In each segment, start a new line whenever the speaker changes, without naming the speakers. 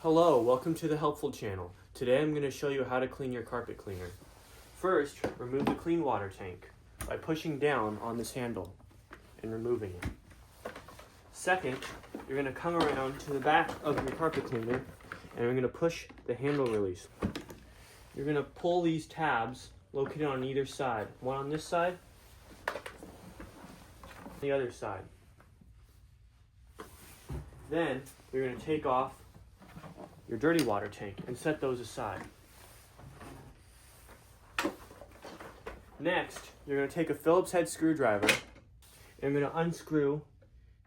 Hello, welcome to the Helpful channel. Today I'm going to show you how to clean your carpet cleaner. First, remove the clean water tank by pushing down on this handle and removing it. Second, you're going to come around to the back of your carpet cleaner and you're going to push the handle release. You're going to pull these tabs located on either side. One on this side, the other side. Then you're going to take off your dirty water tank and set those aside. Next, you're going to take a Phillips head screwdriver and you're going to unscrew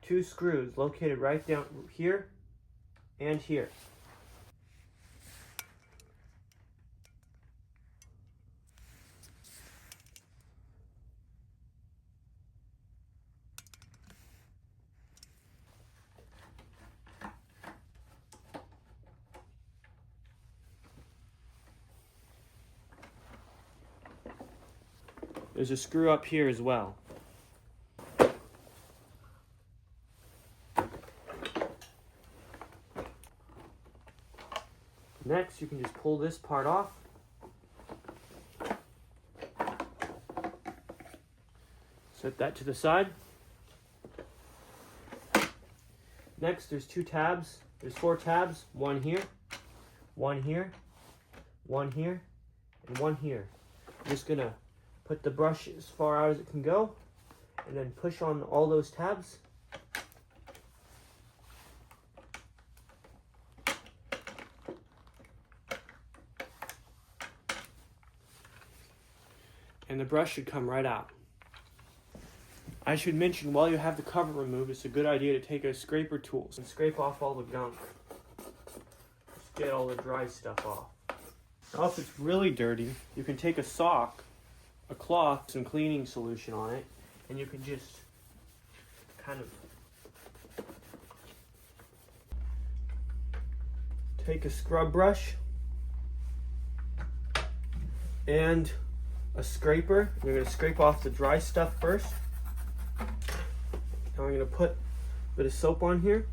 two screws located right down here and here. There's a screw up here as well. Next, you can just pull this part off. Set that to the side. Next, there's two tabs. There's four tabs. One here, one here, one here, and one here. I'm just gonna put the brush as far out as it can go, and then push on all those tabs. And the brush should come right out. I should mention, while you have the cover removed, it's a good idea to take a scraper tool and scrape off all the gunk. Just get all the dry stuff off. Now, if it's really dirty, you can take a sock, a cloth, some cleaning solution on it, and you can just kind of take a scrub brush and a scraper. You're going to scrape off the dry stuff first. Now we're going to put a bit of soap on here,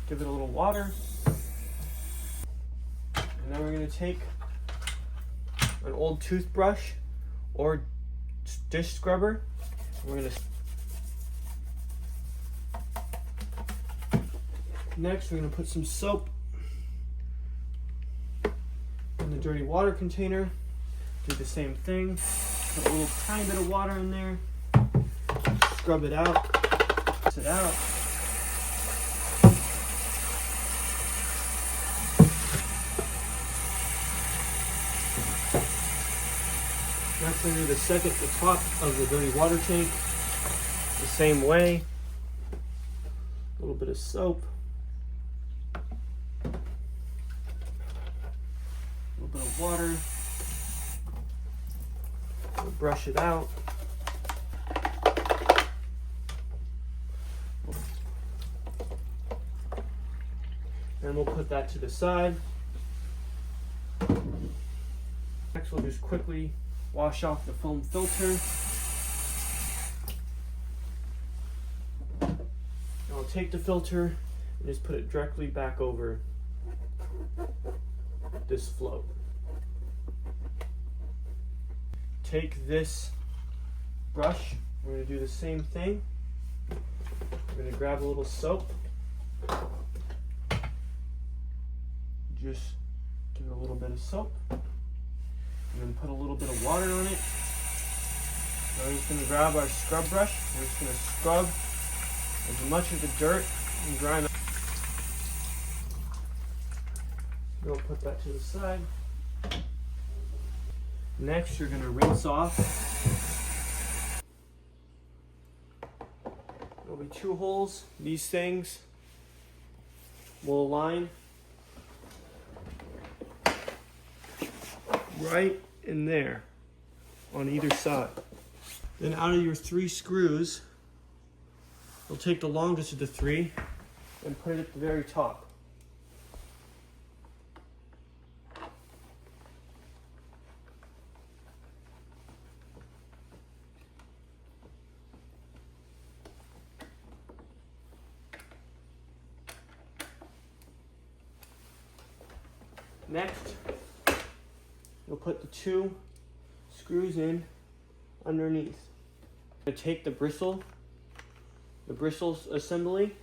give it a little water, and then we're going to take an old toothbrush or dish scrubber. We're going to next we're going to put some soap in the dirty water container. Do the same thing. Put a little tiny bit of water in there. Scrub it out. Rinse it out. Next, we're going to do the top of the dirty water tank. The same way. A little bit of soap. A little bit of water. We'll brush it out. And we'll put that to the side. Next, we'll just quickly wash off the foam filter. And I'll take the filter and just put it directly back over this float. Take this brush, we're going to do the same thing. We're going to grab a little soap. Just give it a little bit of soap. And then put a little bit of water on it. Now we're just going to grab our scrub brush. We're just going to scrub as much of the dirt and grime. We'll put that to the side. Next, you're going to rinse off. There'll be two holes. These things will align right in there on either side. Then out of your three screws, you'll take the longest of the three and put it at the very top. Next, you'll put the 2 screws in underneath. You're gonna take the bristles assembly,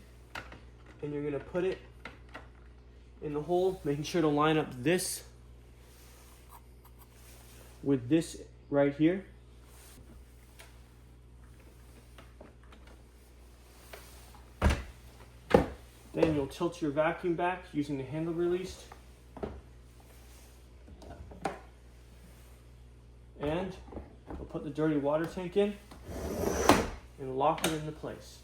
and you're gonna put it in the hole, making sure to line up this with this right here. Then you'll tilt your vacuum back using the handle released. And we'll put the dirty water tank in and lock it into place.